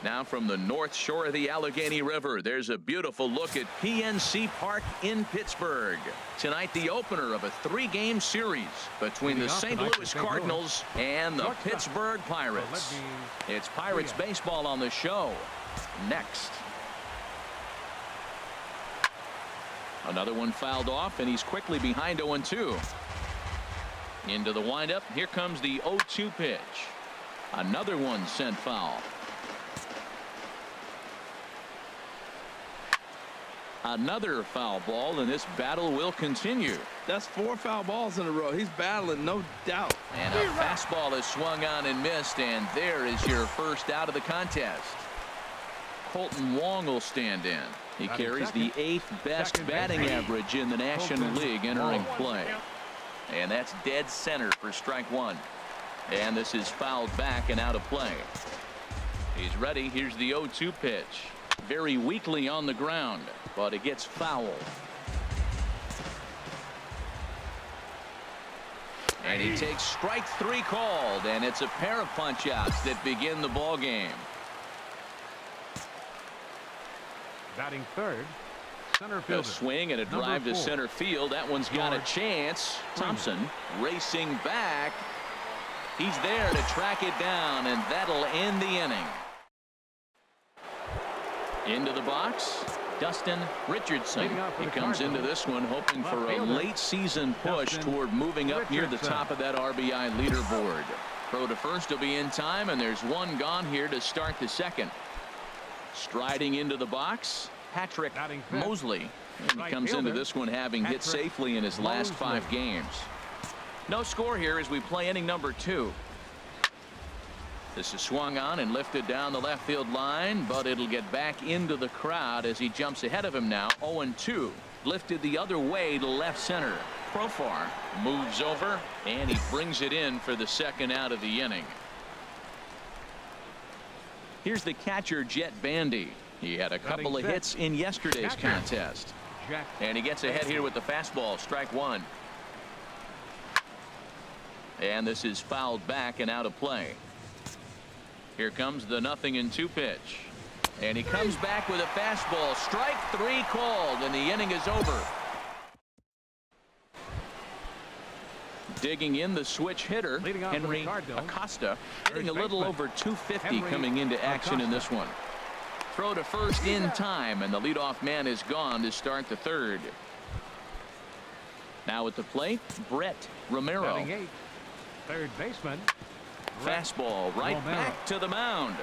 Now from the north shore of the Allegheny River, there's a beautiful look at PNC Park in Pittsburgh. Tonight, the opener of a 3-game series between the St. Louis Cardinals and the Pittsburgh Pirates. It's Pirates baseball on the show. Next. Another one fouled off, and he's quickly behind 0-2. Into the windup. Here comes the 0-2 pitch. Another one sent foul. Another foul ball, and this battle will continue. That's 4 foul balls in a row. He's battling, no doubt. And a fastball is swung on and missed, and there is your first out of the contest. Colton Wong will stand in. He carries the 8th best batting average in the National League entering play. And that's dead center for strike 1. And this is fouled back and out of play. He's ready. Here's the 0-2 pitch. Very weakly on the ground, but it gets fouled. And he takes strike 3 called, and it's a pair of punch-outs that begin the ball game. Batting third, center A fielder. swing and a drive to center field. That one's got a chance. Thompson racing back. He's there to track it down, and that'll end the inning. Into the box, Dustin Richardson. He comes into this one hoping for a late season push toward moving up near the top of that RBI leaderboard. Throw to first will be in time, and there's one gone here to start the second. Striding into the box, Patrick Mosley. And he comes into this one having hit safely in his last 5 games. No score here as we play inning number 2. This is swung on and lifted down the left field line, but it'll get back into the crowd as he jumps ahead of him now. 0-2. Lifted the other way to left center. Profar moves over, and he brings it in for the second out of the inning. Here's the catcher, Jet Bandy. He had a couple of hits in yesterday's contest. And he gets ahead here with the fastball. Strike 1. And this is fouled back and out of play. Here comes the 0-2 pitch. And he comes back with a fastball. Strike 3 called, and the inning is over. Digging in the switch hitter, Henry Acosta, hitting a little over 250 coming into action in this one. Throw to first in time, and the leadoff man is gone to start the third. Now at the plate, Brett Romero. Third baseman. Fastball right back to the mound.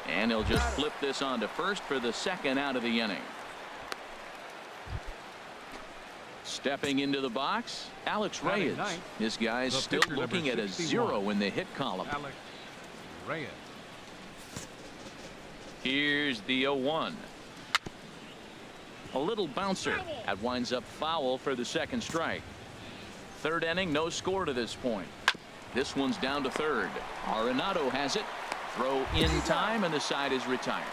And he'll just flip this on to first for the second out of the inning. Stepping into the box, Alex Reyes. This guy's still looking at a 0 in the hit column. Alex Reyes. Here's the 0-1. A little bouncer. That winds up foul for the second strike. Third inning, no score to this point. This one's down to third. Arenado has it. Throw in time, and the side is retired.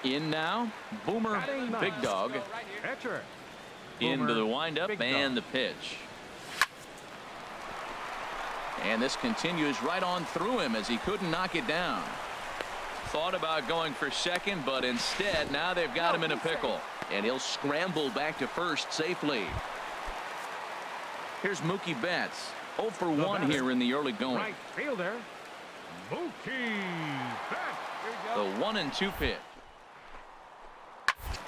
In now, Boomer Big Dog. Into the windup and the pitch. And this continues right on through him as he couldn't knock it down. Thought about going for second, but instead now they've got him in a pickle. And he'll scramble back to first safely. Here's Mookie Betts. 0 for 1 here in the early going. Right fielder, Mookie Betts. The 1-2 pitch.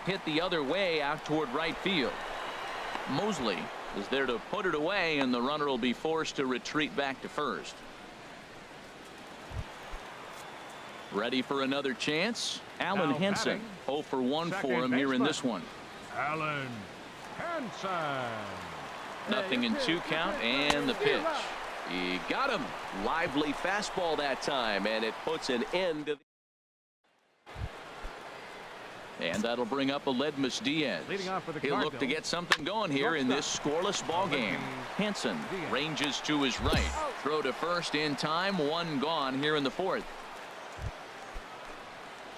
Hit the other way out toward right field. Mosley is there to put it away, and the runner will be forced to retreat back to first. Ready for another chance. Alan Henson. 0 for 1 for him here in this one. Alan Henson. 0-2 count, and the pitch. He got him. Lively fastball that time, and it puts an end to the. And that'll bring up Aledmus Diaz. He'll look to get something going here in this scoreless ball game. Hansen ranges to his right. Throw to first in time. One gone here in the fourth.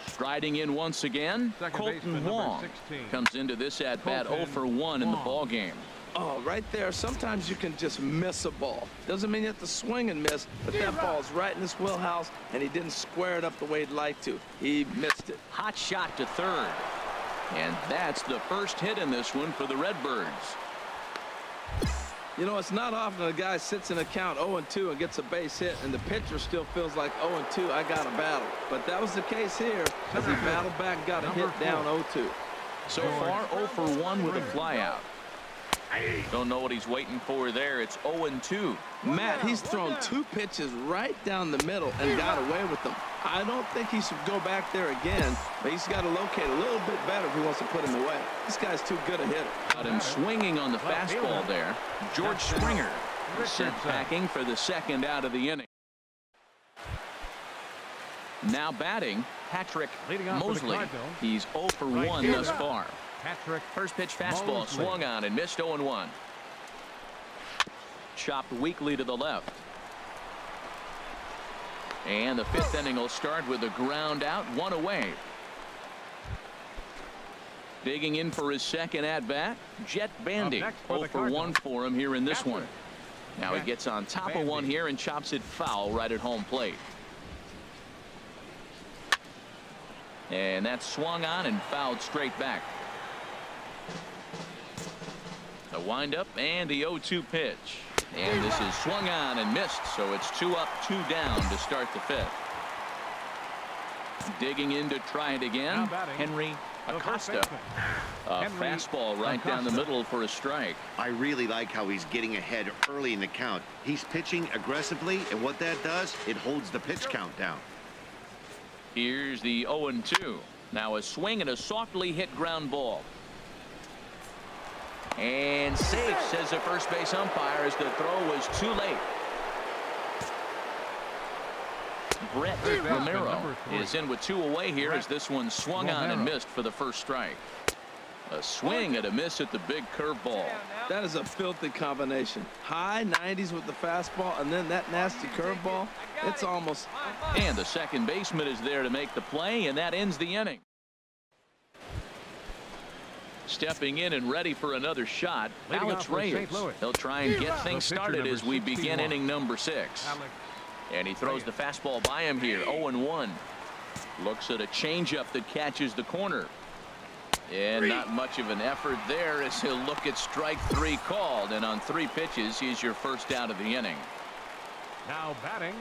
Striding in once again, Colton Wong comes into this at bat 0 for 1 in the ball game. Oh, right there. Sometimes you can just miss a ball. Doesn't mean you have to swing and miss, but that ball's right in his wheelhouse, and he didn't square it up the way he'd like to. He missed it. Hot shot to third. And that's the first hit in this one for the Redbirds. You know, it's not often a guy sits in a count 0-2 and ges a base hit, and the pitcher still feels like 0-2, I got a battle. But that was the case here as he battled back and got a hit down 0-2. So far, 0 for 1 with a flyout. Don't know what he's waiting for there. It's 0-2. Matt, he's thrown 2 pitches right down the middle and got away with them. I don't think he should go back there again, but he's got to locate a little bit better if he wants to put him away. This guy's too good a hitter. Got him swinging on the fastball there. George Springer sent packing for the second out of the inning. Now batting, Patrick Mosley. He's 0 for 1 thus far. First pitch fastball swung on and missed 0-1. Chopped weakly to the left. And the 5th inning will start with a ground out, 1 away. Digging in for his second at bat, Jet Bandy. 0 for 1 for him here in this one. Now he gets on top of one here and chops it foul right at home plate. And that's swung on and fouled straight back. The windup and the 0-2 pitch. And this is swung on and missed, so it's 2 up, 2 down to start the 5th. Digging in to try it again, Henry Acosta. A fastball right down the middle for a strike. I really like how he's getting ahead early in the count. He's pitching aggressively, and what that does, it holds the pitch count down. Here's the 0-2. Now a swing and a softly hit ground ball. And safe, says the first base umpire, as the throw was too late. Brett Romero is in with 2 away here as this one swung on and missed for the first strike. A swing and a miss at the big curveball. That is a filthy combination. High 90s with the fastball and then that nasty curveball. It's almost. And the second baseman is there to make the play, and that ends the inning. Stepping in and ready for another shot, Alex Reyes. He'll try and get things started as we begin inning number 6. And he throws the fastball by him here, 0-1. Looks at a changeup that catches the corner. And not much of an effort there as he'll look at strike 3 called. And on 3 pitches, he's your first out of the inning. Now batting,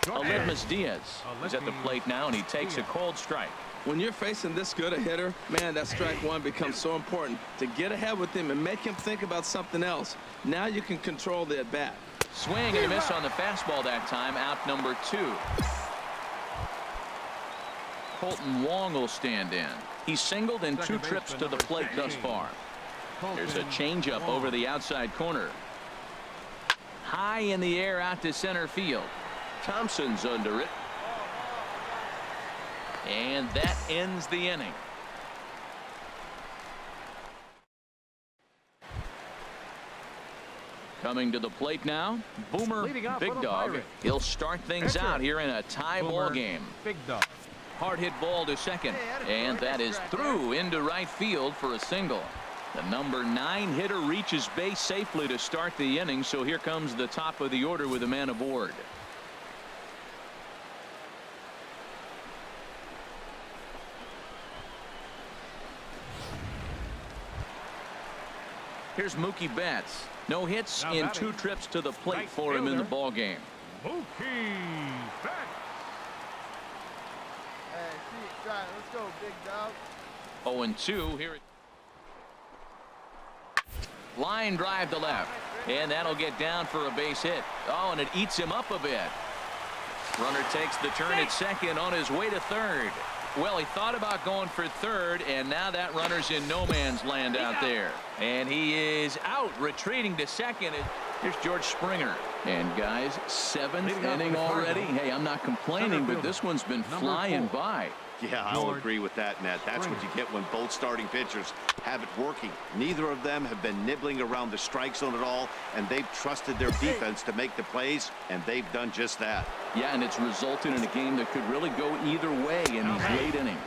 Aledmys Diaz is at the plate now, and he takes a cold strike. When you're facing this good a hitter, man, that strike 1 becomes so important to get ahead with him and make him think about something else. Now you can control the at bat. Swing and a miss on the fastball that time. Out number 2. Colton Wong will stand in. He's singled in 2 trips to the plate thus far. There's a changeup over the outside corner. High in the air out to center field. Thompson's under it. And that ends the inning. Coming to the plate now, Boomer Big Dog. He'll start things out here in a tie ball game. Big Dog. Hard hit ball to second, and that is through into right field for a single. The number 9 hitter reaches base safely to start the inning, so here comes the top of the order with a man aboard. Here's Mookie Betts. No hits in 2 trips to the plate for him in the ball game. Mookie Betts. Hey, see, try it. Let's go, big dog. 0-2 here. Line drive to left, and that'll get down for a base hit. Oh, and it eats him up a bit. Runner takes the turn at second on his way to third. Well, he thought about going for third, and now that runner's in no man's land out there. And he is out, retreating to second. Here's George Springer. And guys, 7th inning already. Hey, I'm not complaining, but this one's been flying by. Yeah, I'll agree with that, Matt. That's what you get when both starting pitchers have it working. Neither of them have been nibbling around the strike zone at all, and they've trusted their defense to make the plays, and they've done just that. Yeah, and it's resulted in a game that could really go either way in these late innings.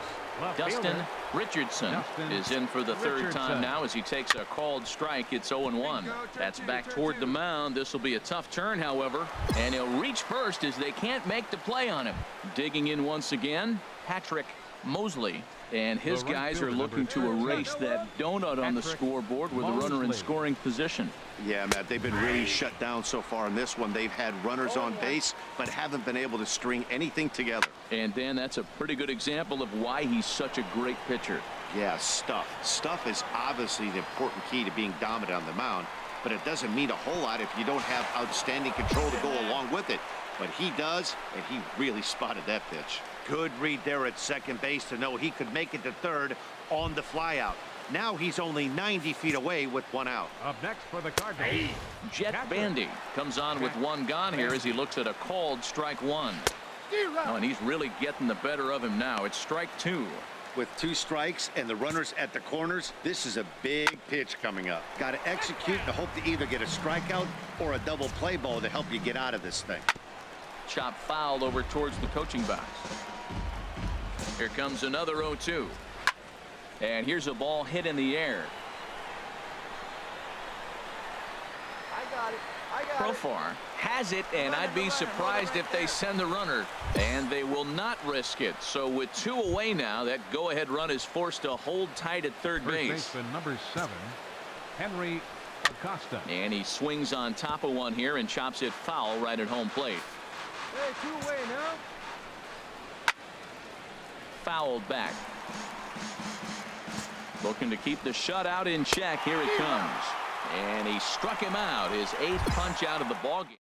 Dustin Richardson is in for the third time now as he takes a called strike. It's 0-1. That's back toward the mound. This will be a tough turn, however, and he'll reach first as they can't make the play on him. Digging in once again, Patrick Mosley. And his guys are looking to erase that donut on the scoreboard with a runner in scoring position. Yeah, Matt, they've been really shut down so far in this one. They've had runners on base, but haven't been able to string anything together. And, Dan, that's a pretty good example of why he's such a great pitcher. Yeah, stuff. Stuff is obviously the important key to being dominant on the mound, but it doesn't mean a whole lot if you don't have outstanding control to go along with it. But he does, and he really spotted that pitch. Good read there at second base to know he could make it to third on the flyout. Now he's only 90 feet away with one out. Up next for the Cardinals. Jet Bandy comes on with one gone here as he looks at a called strike one. Oh, and he's really getting the better of him now. It's strike two. With 2 strikes and the runners at the corners, this is a big pitch coming up. Got to execute and hope to either get a strikeout or a double play ball to help you get out of this thing. Chop fouled over towards the coaching box. Here comes another 0-2. And here's a ball hit in the air. I got it. Profar has it, and I'd be surprised if they send the runner. And they will not risk it. So with 2 away now, that go-ahead run is forced to hold tight at third base. Baseman number 7, Henry Acosta. And he swings on top of one here and chops it foul right at home plate. Hey, 2 away now. Fouled back. Looking to keep the shutout in check. Here it comes. And he struck him out. His 8th punch out of the ballgame.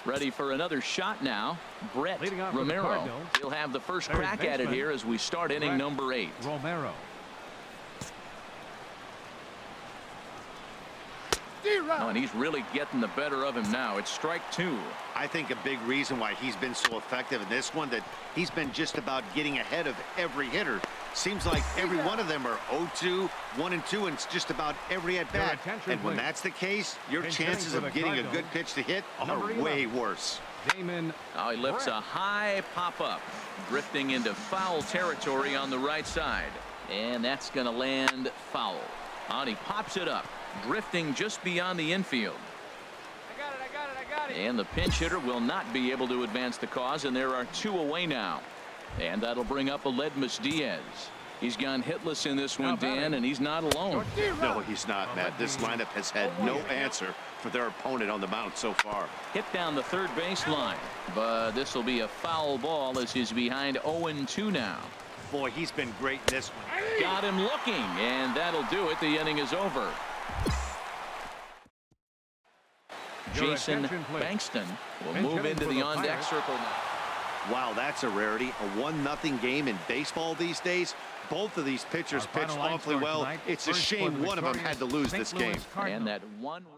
Ready for another shot now. Brett Romero. He'll have the first crack at it here as we start inning number 8. Romero. Oh, and he's really getting the better of him now. It's strike 2. I think a big reason why he's been so effective in this one, that he's been just about getting ahead of every hitter. Seems like every one of them are 0-2, 1-2, and it's just about every at bat. And when that's the case, your chances of getting a good pitch to hit are way worse. Oh, he lifts a high pop-up, drifting into foul territory on the right side. And that's going to land foul. And he pops it up, drifting just beyond the infield. I got it. And the pinch hitter will not be able to advance the cause, and there are 2 away now. And that'll bring up Aledmus Diaz. He's gone hitless in this one, Dan, and he's not alone. No, he's not, Matt. This lineup has had no answer for their opponent on the mound so far. Hit down the third baseline, but this will be a foul ball as he's behind 0-2 now. Boy, he's been great in this one. Got him looking, and that'll do it. The inning is over. Jason Bankston will move into the on-deck circle now. Wow, that's a rarity. A 1-0 game in baseball these days. Both of these pitchers pitched awfully well. It's a shame one of them had to lose this game. And that one run.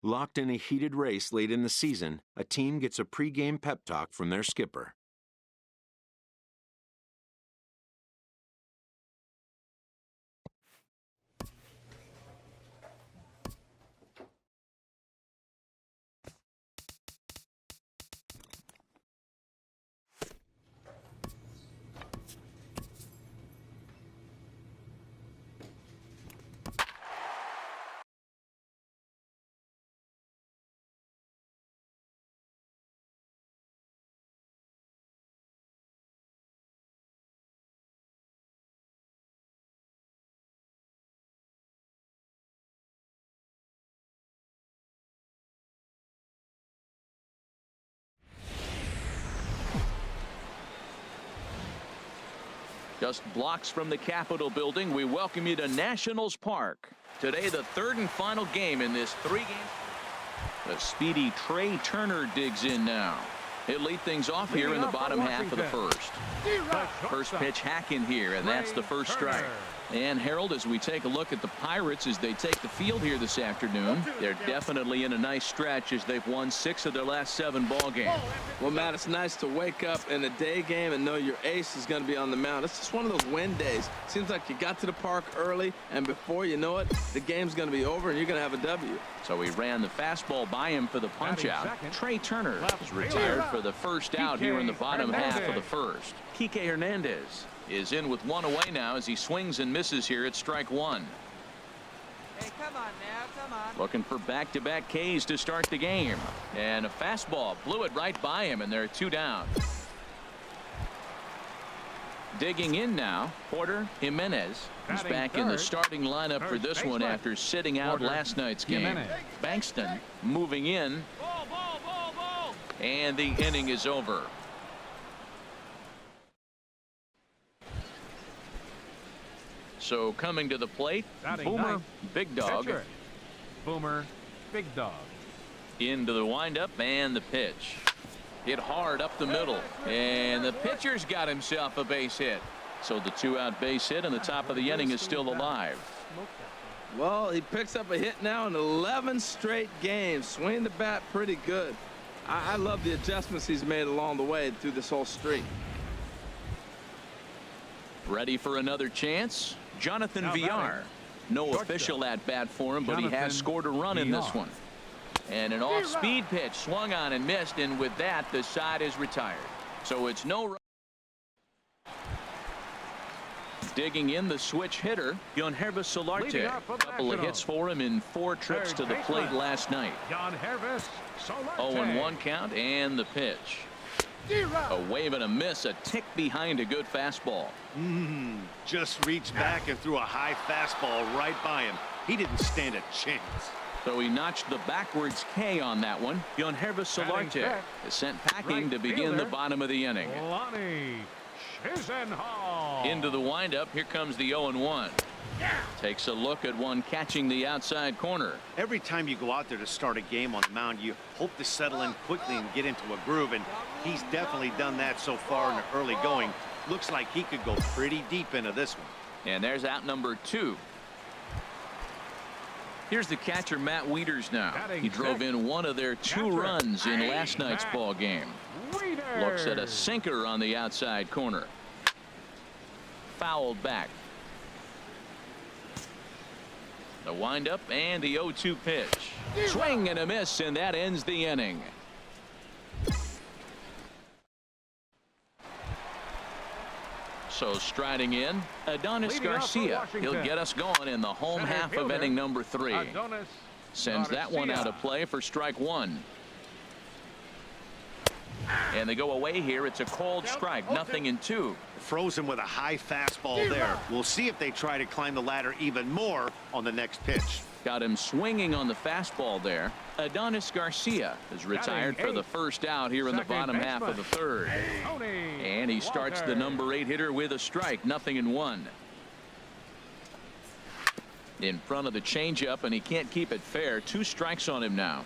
Locked in a heated race late in the season, a team gets a pre-game pep talk from their skipper. Just blocks from the Capitol building, we welcome you to Nationals Park. Today, the third and final game in this 3-game. The speedy Trey Turner digs in now. He'll lead things off here in the bottom half of the first. First pitch hacking here, and that's the first strike. And Harold, as we take a look at the Pirates as they take the field here this afternoon, they're definitely in a nice stretch as they've won 6 of their last 7 ball games. Well, Matt, it's nice to wake up in a day game and know your ace is going to be on the mound. It's just one of those win days. Seems like you got to the park early, and before you know it, the game's going to be over and you're going to have a W. So he ran the fastball by him for the punch-out. Trey Turner is retired for the first out here in the bottom half of the first. Kike Hernandez is in with 1 away now as he swings and misses here at strike 1. Hey, come on now, come on. Looking for back-to-back Ks to start the game. And a fastball blew it right by him, and there are 2 down. Digging in now, Porter Jimenez. He's back in the starting lineup for this one after sitting out last night's game. Bankston moving in. And the inning is over. So coming to the plate, Boomer Big Dog. Pitcher. Boomer Big Dog. Into the windup and the pitch. Hit hard up the middle. And the pitcher's got himself a base hit. So the 2-out base hit and the top of the inning is still alive. Well, he picks up a hit now in 11 straight games. Swinging the bat pretty good. I love the adjustments he's made along the way through this whole streak. Ready for another chance? Jonathan Villar. No official at bat for him, but he has scored a run in this one. And an off-speed pitch swung on and missed, and with that, the side is retired. So it's no run. Digging in the switch hitter, Yonhervis Solarte. A couple of hits for him in 4 trips to the plate last night. 0-1 count and the pitch. A wave and a miss, a tick behind a good fastball. Just reached back and threw a high fastball right by him. He didn't stand a chance. So he notched the backwards K on that one. Yonhervis Solarte is sent packing to begin the bottom of the inning. Into the windup. Here comes the 0-1. Takes a look at one catching the outside corner. Every time you go out there to start a game on the mound, you hope to settle in quickly and get into a groove, and he's definitely done that so far in the early going. Looks like he could go pretty deep into this one. And there's out number 2. Here's the catcher, Matt Wieters now. He drove in one of their 2 runs in last night's ball game. Looks at a sinker on the outside corner. Fouled back. The windup and the 0-2 pitch. Swing and a miss, and that ends the inning. So striding in, Adonis Garcia. He'll get us going in the home half of inning number 3. Sends that one out of play for strike 1. And they go away here. It's a called strike, 0-2. Frozen with a high fastball there. We'll see if they try to climb the ladder even more on the next pitch. Got him swinging on the fastball there. Adonis Garcia is retired for the first out here in the bottom half of the 3rd. And he starts the number 8 hitter with a strike, 0-1. In front of the changeup, and he can't keep it fair. 2 strikes on him now.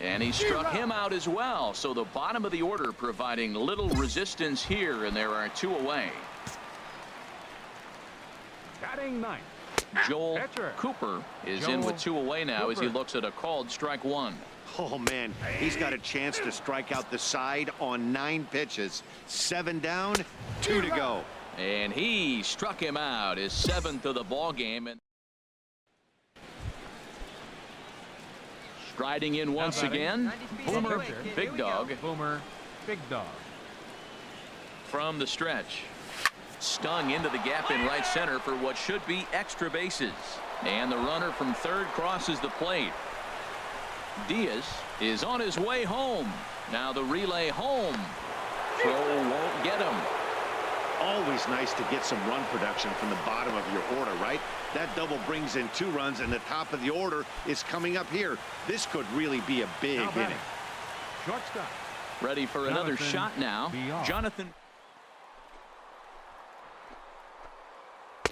And he struck him out as well. So the bottom of the order providing little resistance here, and there are 2 away. Batting 9th. Joel Cooper is in with 2 away now as he looks at a called strike 1. Oh, man, he's got a chance to strike out the side on 9 pitches. 7 down, 2 to go. And he struck him out, his 7th of the ball game. And striding in once again, Boomer Big Dog. Boomer Big Dog. From the stretch. Stung into the gap in right center for what should be extra bases. And the runner from 3rd crosses the plate. Diaz is on his way home. Now the relay home. Throw won't get him. Always nice to get some run production from the bottom of your order, right? That double brings in 2 runs, and the top of the order is coming up here. This could really be a big inning. Shortstop. Ready for another shot now. Jonathan.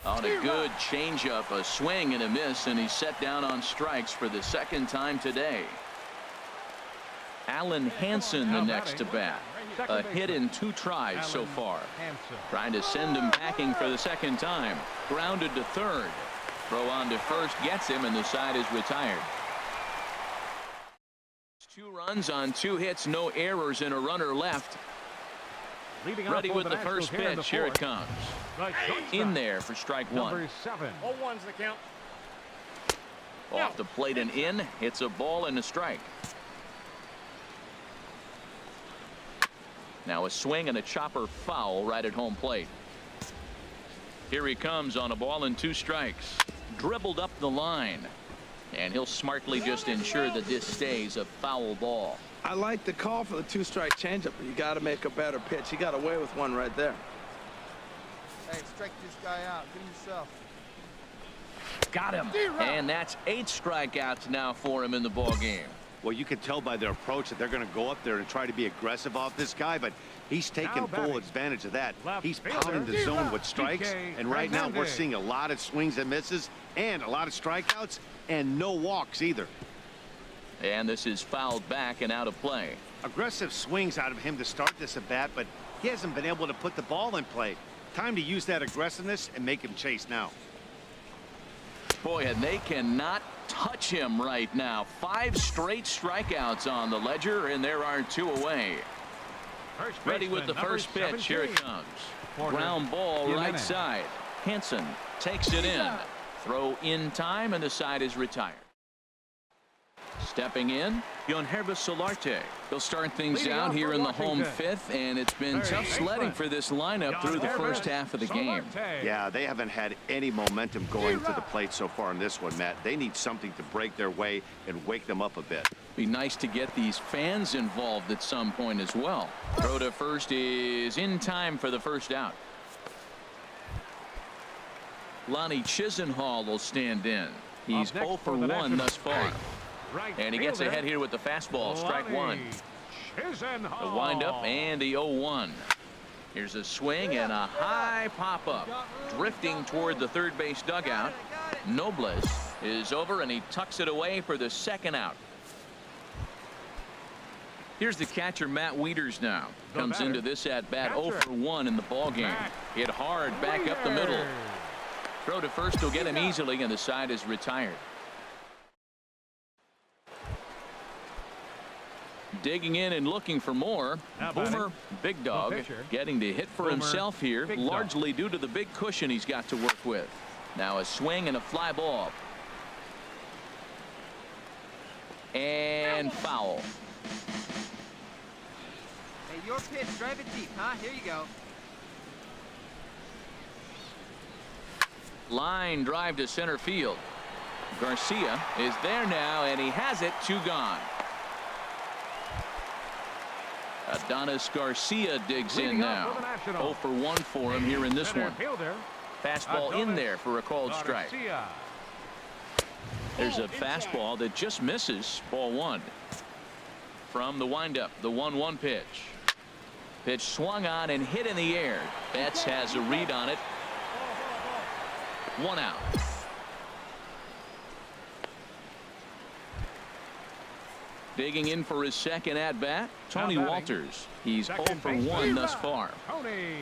On a good changeup, a swing and a miss, and he's set down on strikes for the 2nd time today. Alan Hansen the next to bat. A hit in 2 tries so far. Trying to send him packing for the second time. Grounded to third. Throw on to first gets him, and the side is retired. 2 runs on 2 hits, no errors, and a runner left. Ready with the first pitch. Here it comes. In there for strike 1. Number 7. 0-1's the count. Off the plate and in. It's a ball and a strike. Now a swing and a chopper foul right at home plate. Here he comes on a ball and 2 strikes. Dribbled up the line. And he'll smartly just ensure that this stays a foul ball. I like the call for the 2-strike changeup, but you got to make a better pitch. He got away with one right there. Hey, strike this guy out. Get him yourself. Got him. And that's 8 strikeouts now for him in the ball game. Well, you can tell by their approach that they're going to go up there and try to be aggressive off this guy, but he's taking full advantage of that. He's pounding the zone with strikes, and right now we're seeing a lot of swings and misses and a lot of strikeouts and no walks either. And this is fouled back and out of play. Aggressive swings out of him to start this at bat, but he hasn't been able to put the ball in play. Time to use that aggressiveness and make him chase now. Boy, and they cannot touch him right now. 5 straight strikeouts on the ledger, and there are 2 away. Ready with the first pitch. Here it comes. Ground ball right side. Hansen takes it in. Throw in time, and the side is retired. Stepping in, Yonhervis Solarte. He'll start things out here in the home 5th, and it's been tough sledding for this lineup through the first half of the game. Yeah, they haven't had any momentum going to the plate so far in this one, Matt. They need something to break their way and wake them up a bit. Be nice to get these fans involved at some point as well. Throw to first is in time for the first out. Lonnie Chisenhall will stand in. He's 0 for 1 thus far. And he gets ahead here with the fastball. Strike 1. The windup and the 0-1. Here's a swing and a high pop-up. Drifting toward the third base dugout. Nobles is over, and he tucks it away for the second out. Here's the catcher, Matt Wieters, now. Comes into this at-bat 0 for 1 in the ballgame. Hit hard back up the middle. Throw to first will get him easily, and the side is retired. Digging in and looking for more. Boomer Big Dog getting to hit for himself here, largely due to the big cushion he's got to work with. Now a swing and a fly ball. And foul. Hey, your pitch. Drive it deep, huh? Here you go. Line drive to center field. Garcia is there now, and he has it. 2 gone. Adonis Garcia digs in now. 0 for 1 for him here in this one. Fastball in there for a called strike. There's a fastball that just misses. Ball 1. From the windup, the 1-1 pitch. Pitch swung on and hit in the air. Betts has a read on it. 1 out. Digging in for his second at-bat, Tony Walters. He's 0 for 1 thus far.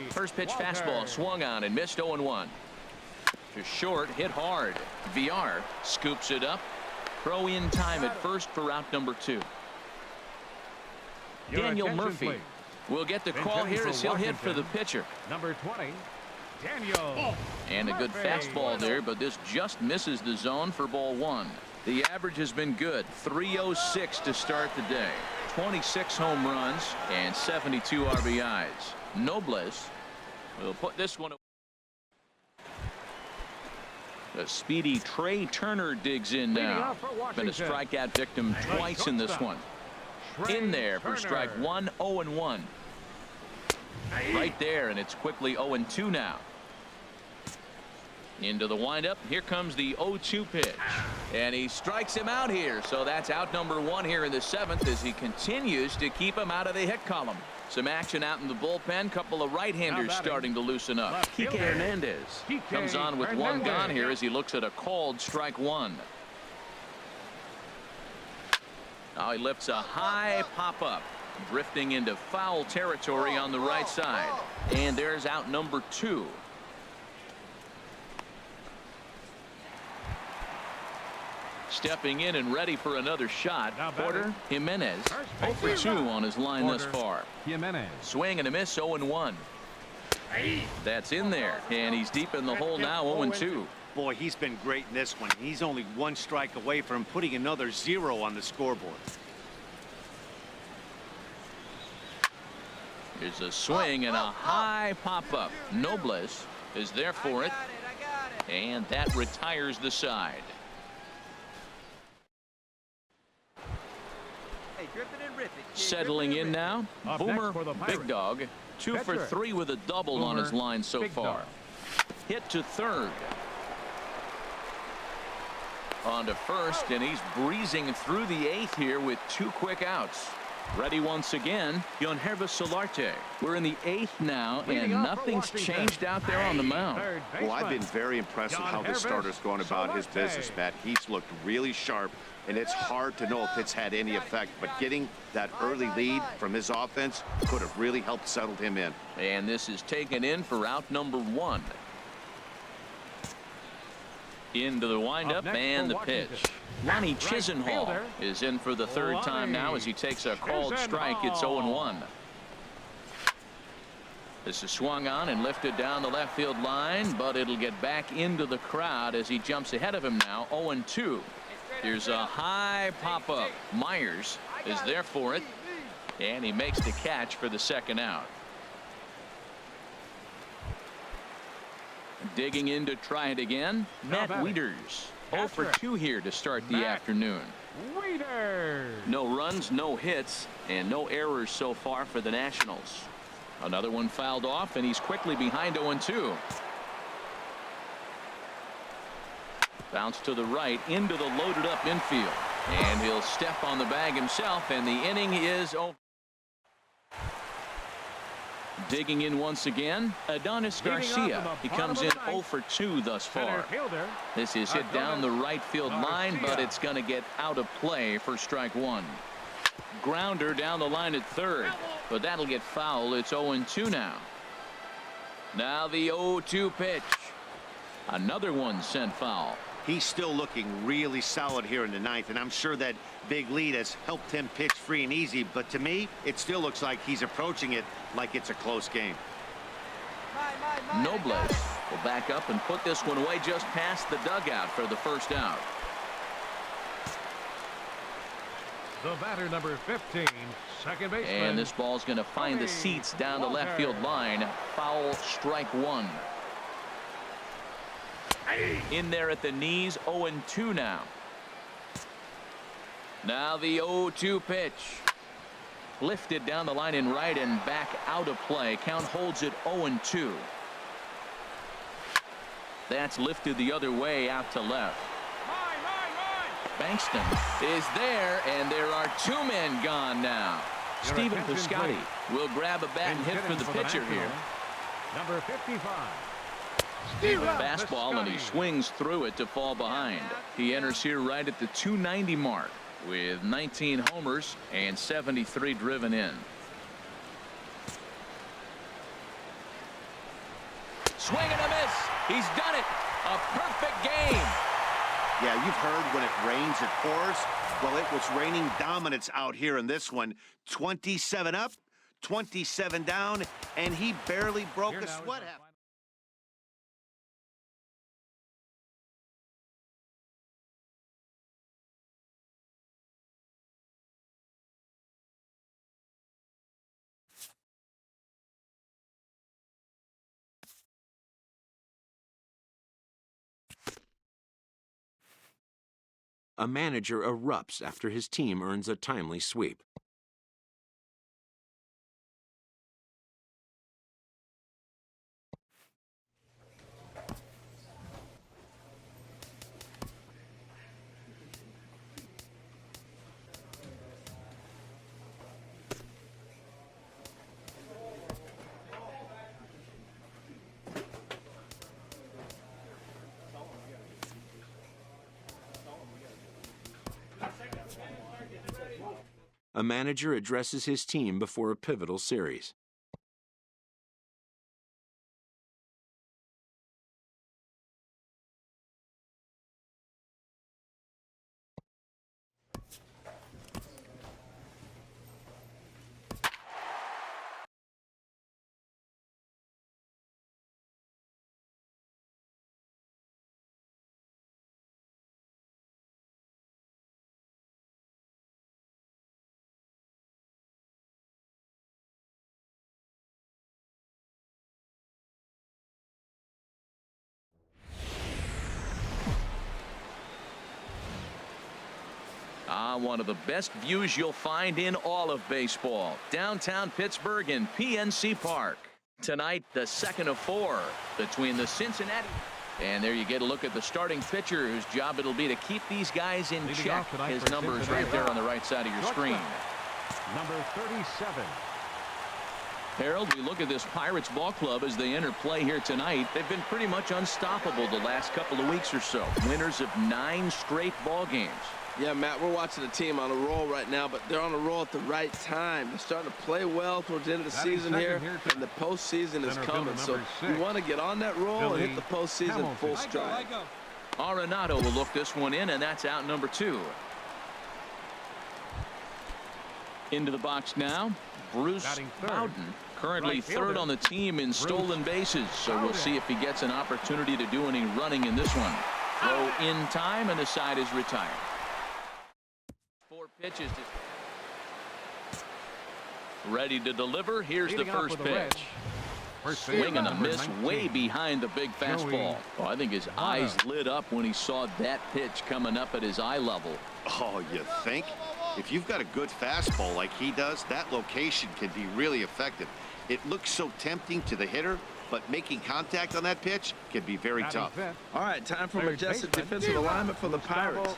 First pitch fastball swung on and missed. 0-1. To short, hit hard. VR scoops it up. Throw in time at first for out number 2. Daniel Murphy will get the call here as he'll hit for the pitcher. Number 20, Daniel. And a good fastball there, but this just misses the zone for ball 1. The average has been good. 306 to start the day. 26 home runs and 72 RBIs. Nobles will put this one. The speedy Trey Turner digs in now. Been a strikeout victim twice in this one. In there for strike 1. 0-1. Right there, and it's quickly 0-2 now. Into the windup. Here comes the 0-2 pitch. And he strikes him out here. So that's out number 1 here in the 7th as he continues to keep him out of the hit column. Some action out in the bullpen. Couple of right-handers starting to loosen up. Kike Hernandez comes on with 1 gone here as he looks at a called strike 1. Now he lifts a high pop-up. Drifting into foul territory on the right side. And there's out number 2. Stepping in and ready for another shot. Porter Jimenez 0 for 2 on his line thus far. Jimenez. Swing and a miss, 0-1. That's in there, and he's deep in the hole now, 0-2. Boy, he's been great in this one. He's only 1 strike away from putting another 0 on the scoreboard. Here's a swing and a high pop-up. Nobles is there for it, and that retires the side. Settling in now, Boomer Big Dog, 2 for 3 with a double on his line so far. Hit to third. On to first, and he's breezing through the 8th here with 2 quick outs. Ready once again, Yonherva Solarte. We're in the 8th now, and nothing's changed out there on the mound. Well, I've been very impressed with how this starter's going about his business, Matt. He's looked really sharp, and it's hard to know if it's had any effect, but getting that early lead from his offense could have really helped settle him in. And this is taken in for out number 1. Into the windup and the pitch. Lonnie Chisenhall is in for the 3rd time now as he takes a called strike. It's 0-1. This is swung on and lifted down the left field line, but it'll get back into the crowd as he jumps ahead of him now. 0-2. Here's a high pop-up. Myers is there for it, and he makes the catch for the 2nd out. Digging in to try it again, Matt Wieters. 0 for 2 here to start the afternoon. No runs, no hits, and no errors so far for the Nationals. Another one fouled off, and he's quickly behind 0-2. Bounce to the right into the loaded up infield, and he'll step on the bag himself, and the inning is over. Digging in once again, Adonis Garcia. He comes in 0 for 2 thus far. This is hit down the right field line, but it's going to get out of play for strike 1. Grounder down the line at 3rd, but that'll get foul. It's 0-2 now. Now the 0-2 pitch. Another one sent foul. He's still looking really solid here in the 9th, and I'm sure that big lead has helped him pitch free and easy, but to me, it still looks like he's approaching it like it's a close game. Nobles will back up and put this one away just past the dugout for the 1st out. The batter, number 15, second baseman. And this ball's going to find the seats down the left field line. Foul, strike 1. In there at the knees, 0-2 now. Now the 0-2 pitch. Lifted down the line in right and back out of play. Count holds it 0-2. That's lifted the other way out to left. Bankston is there, and there are 2 men gone now. Stephen Piscotty will grab a bat and hit for the pitcher here. Number 55. Fastball, and he swings through it to fall behind. He enters here right at the 290 mark with 19 homers and 73 driven in. Swing and a miss. He's done it. A perfect game. Yeah, you've heard when it rains, it pours. Well, it was raining dominance out here in this one. 27 up, 27 down, and he barely broke a sweat. A manager erupts after his team earns a timely sweep. a manager addresses his team before a pivotal series. One of the best views you'll find in all of baseball. Downtown Pittsburgh in PNC Park. Tonight, the second of 4 between the Cincinnati. And there you get a look at the starting pitcher whose job it'll be to keep these guys in check. His number is right there on the right side of your screen. Number 37. Harold, we look at this Pirates ball club as they enter play here tonight. They've been pretty much unstoppable the last couple of weeks or so. Winners of 9 straight ball games. Yeah, Matt, we're watching a team on a roll right now, but they're on a roll at the right time. They're starting to play well towards the end of the season here, and the postseason is coming. So you want to get on that roll and hit the postseason full stride. Arenado will look this one in, and that's out number 2. Into the box now, Bruce Bowden, currently third on the team in stolen bases. So we'll see if he gets an opportunity to do any running in this one. Throw in time, and the side is retired. 4 pitches. Ready to deliver. Here's the first pitch. Swing and a miss way behind the big fastball. Oh, I think his eyes lit up when he saw that pitch coming up at his eye level. Oh, you think? If you've got a good fastball like he does, that location can be really effective. It looks so tempting to the hitter, but making contact on that pitch can be very tough. All right, time for majestic defensive alignment for the Pirates.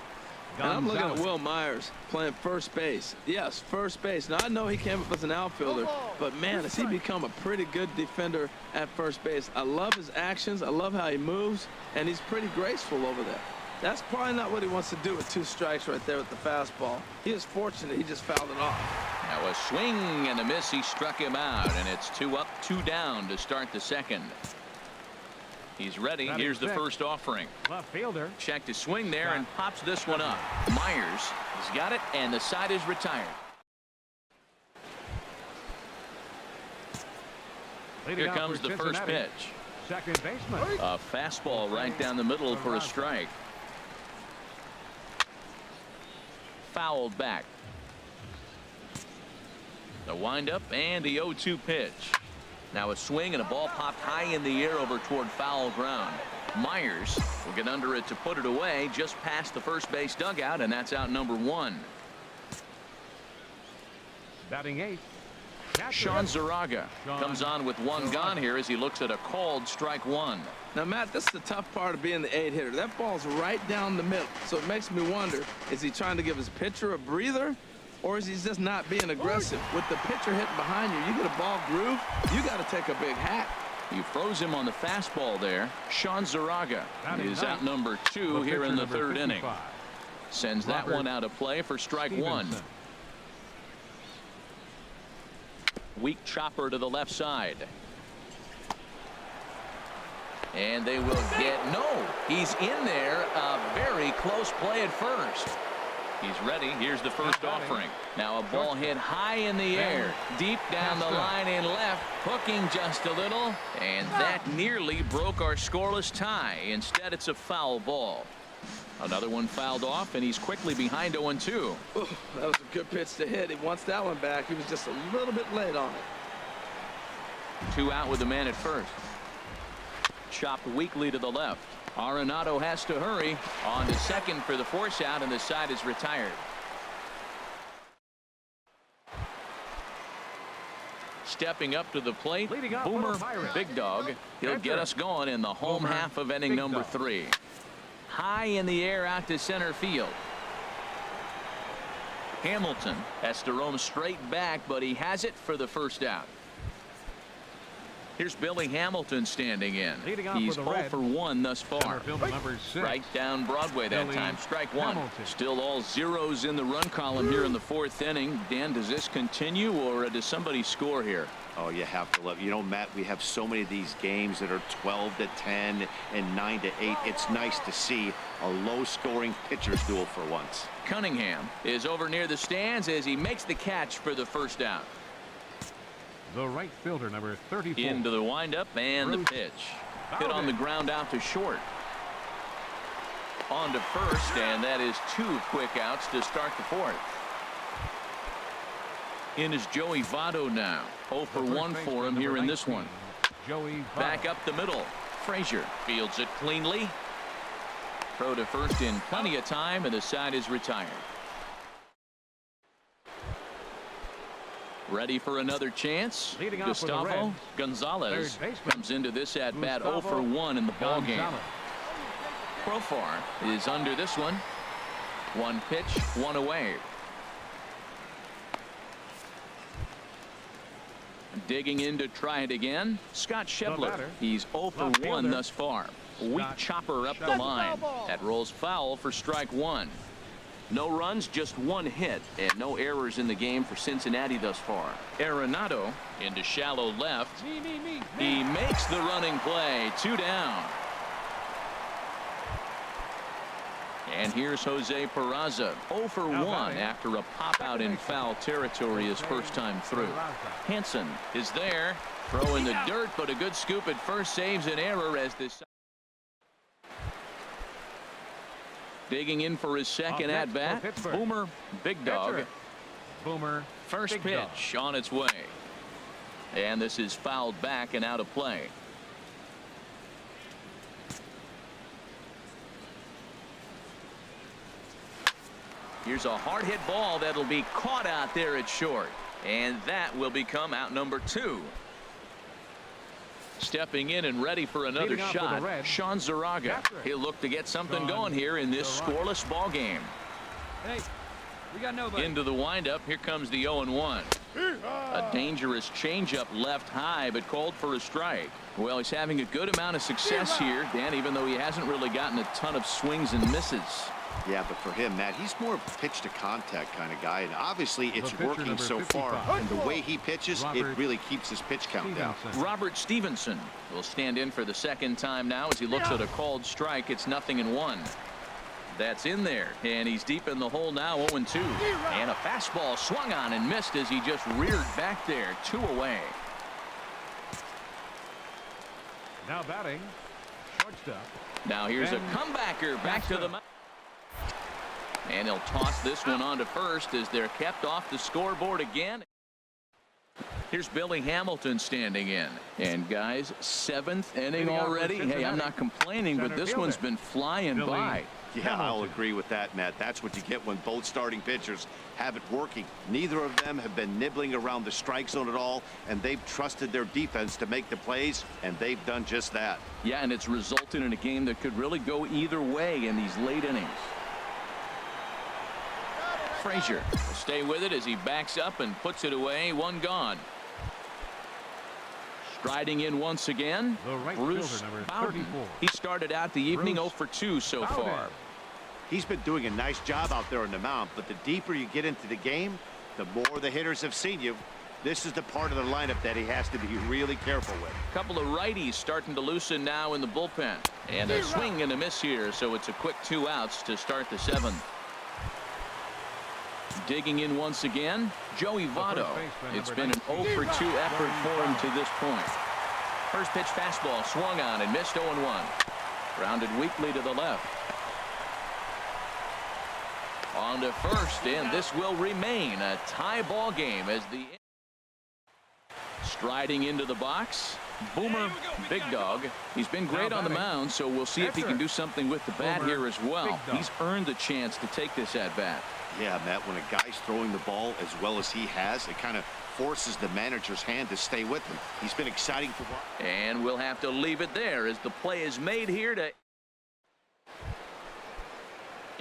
And I'm looking at Will Myers playing first base. Yes, first base. Now, I know he came up as an outfielder, but, man, has he become a pretty good defender at first base. I love his actions. I love how he moves, and he's pretty graceful over there. That's probably not what he wants to do with 2 strikes right there with the fastball. He is fortunate he just fouled it off. Now a swing and a miss. He struck him out, and it's 2 up, 2 down to start the second. He's ready. Here's the first offering. Left fielder. Checked his swing there and pops this one up. Myers has got it, and the side is retired. Here comes the first pitch. Second baseman. A fastball right down the middle for a strike. Fouled back. The windup and the 0-2 pitch. Now a swing and a ball popped high in the air over toward foul ground. Myers will get under it to put it away just past the first base dugout, and that's out number 1. Batting 8. Sean Zaraga comes on with 1 gone here as he looks at a called strike 1. Now, Matt, this is the tough part of being the 8 hitter. That ball's right down the middle. So it makes me wonder, is he trying to give his pitcher a breather, or is he just not being aggressive? With the pitcher hitting behind you, you get a ball groove, you got to take a big hack. You froze him on the fastball there. Sean Zaraga is out number 2 here in the 3rd inning. Sends that one out of play for strike 1. Weak chopper to the left side. And they will get, no, he's in there. A very close play at first. He's ready. Here's the first offering. Now a ball hit high in the air, deep down the line in left, hooking just a little, and that nearly broke our scoreless tie. Instead, it's a foul ball. Another one fouled off, and he's quickly behind 0-2. Ooh, that was a good pitch to hit. He wants that one back. He was just a little bit late on it. 2 out with the man at first. Chopped weakly to the left. Arenado has to hurry. On to second for the force out, and the side is retired. Stepping up to the plate, Boomer Big Dog. He'll get us going in the home half of inning number 3. High in the air out to center field. Hamilton has to roam straight back, but he has it for the first out. Here's Billy Hamilton standing in. Leading off He's for the 0 Reds, for 1 thus center far. fielder number 6. Right down Broadway that Billy time. Strike one. Hamilton. Still all zeros in the run column here in the 4th inning. Dan, does this continue or does somebody score here? Oh, you have to love. You know, Matt, we have so many of these games that are 12-10 and 9-8. It's nice to see a low-scoring pitcher's duel for once. Cunningham is over near the stands as he makes the catch for the first out. The right fielder number 34. Into the windup and Bruce the pitch. Hit on the ground out to short. On to first, and that is 2 quick outs to start the 4th. In is Joey Votto now. 0 for 1 for him here in this one. Joey Back up the middle. Frazier fields it cleanly. Throw to first in plenty of time, and the side is retired. Ready for another chance. Leading off for the Gustavo Reds, Gonzalez third baseman, comes into this at bat Gustavo 0 for 1 in the ball game. Gonzalez. Profar is under this one. 1 pitch, 1 away. Digging in to try it again. Scott Schebler. batter, He's 0 for left 1 fielder, thus far. Weak Scott chopper up the Schebler. line. That rolls foul for strike 1. No runs, just 1 hit, and no errors in the game for Cincinnati thus far. Arenado into shallow left. He makes the running play. 2 down. And here's Jose Peraza, 0 for 1 after a pop out in foul territory his first time through. Hansen is there, throw in the dirt, but a good scoop at first saves an error as this. Digging in for his second at bat. Boomer, Big Dog. Boomer, First Big pitch on its way. And this is fouled back and out of play. Here's a hard hit ball that'll be caught out there at short. And that will become out number 2. Stepping in and ready for another shot, Sean Zaraga. He'll look to get something going here in this scoreless ball game. Hey, we got nobody. Into the windup. Here comes the 0-1. A dangerous changeup left high, but called for a strike. Well, he's having a good amount of success here, Dan, even though he hasn't really gotten a ton of swings and misses. Yeah, but for him, Matt, he's more of a pitch to contact kind of guy, and obviously it's working so far. And the way he pitches, it really keeps his pitch count down. Robert Stevenson will stand in for the second time now as he looks at a called strike. It's 0-1. That's in there, and he's deep in the hole now. 0-2, and a fastball swung on and missed as he just reared back there. 2 away. Now batting, shortstop. Now here's a comebacker back to the mound. And he'll toss this one on to first as they're kept off the scoreboard again. Here's Billy Hamilton standing in. And guys, 7th inning already. Hey, I'm not complaining, but this one's been flying by. Yeah, I'll agree with that, Matt. That's what you get when both starting pitchers have it working. Neither of them have been nibbling around the strike zone at all, and they've trusted their defense to make the plays, and they've done just that. Yeah, and it's resulted in a game that could really go either way in these late innings. Frazier will stay with it as he backs up and puts it away. 1 gone. Striding in once again, Bruce Bowden. He started out the evening 0 for 2 so far. He's been doing a nice job out there on the mound, but the deeper you get into the game, the more the hitters have seen you. This is the part of the lineup that he has to be really careful with. A couple of righties starting to loosen now in the bullpen. And a swing and a miss here, so it's a quick 2 outs to start the 7th. Digging in once again, Joey Votto. It's been an 0 for 2 effort for him to this point. First pitch fastball swung on and missed. 0-1. Grounded weakly to the left. On to first, and this will remain a tie ball game as the striding into the box. Boomer, Big Dog. He's been great on the mound, so we'll see if he can do something with the bat here as well. He's earned the chance to take this at bat. Yeah, Matt, when a guy's throwing the ball as well as he has, it kind of forces the manager's hand to stay with him. He's been exciting to watch. And we'll have to leave it there as the play is made here to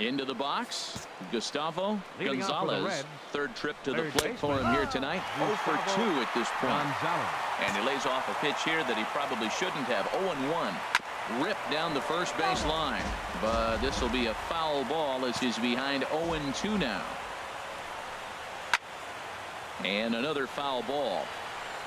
into the box. Gustavo Gonzalez. Third trip to the plate for him here tonight. 0 for 2 at this point. And he lays off a pitch here that he probably shouldn't have. 0-1. Ripped down the first base line. But this will be a foul ball as he's behind 0-2 now. And another foul ball.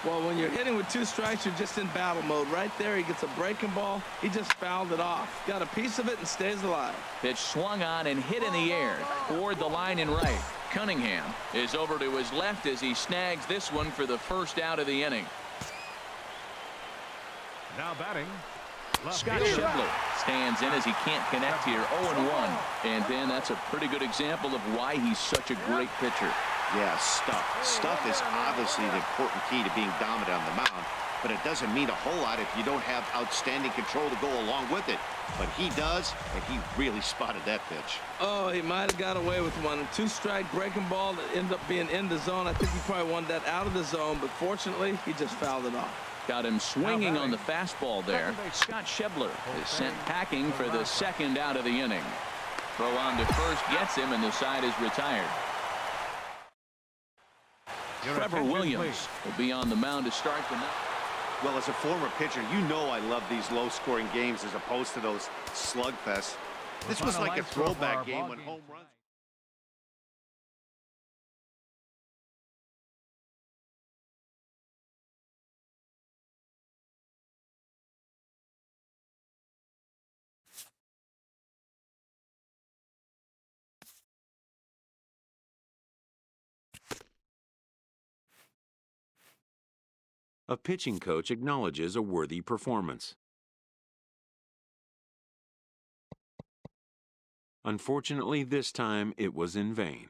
Well, when you're hitting with 2 strikes, you're just in battle mode. Right there, he gets a breaking ball. He just fouled it off. Got a piece of it and stays alive. Pitch swung on and hit in the air toward the line and right. Cunningham is over to his left as he snags this one for the first out of the inning. Now batting. Scott Schebler stands in as he can't connect here. 0-1. And Ben, that's a pretty good example of why he's such a great pitcher. Yeah, Stuff is obviously an important key to being dominant on the mound, but it doesn't mean a whole lot if you don't have outstanding control to go along with it. But he does, and he really spotted that pitch. Oh, he might have got away with one. 2-strike breaking ball that ended up being in the zone. I think he probably wanted that out of the zone, but fortunately, he just fouled it off. Got him swinging on the fastball there. Scott Schebler is sent packing for the second out of the inning. Throw on to first gets him, and the side is retired. Trevor Williams will be on the mound to start the night. Well, as a former pitcher, you know I love these low-scoring games as opposed to those slugfests. This was like a throwback game when home runs. A pitching coach acknowledges a worthy performance. Unfortunately, this time it was in vain.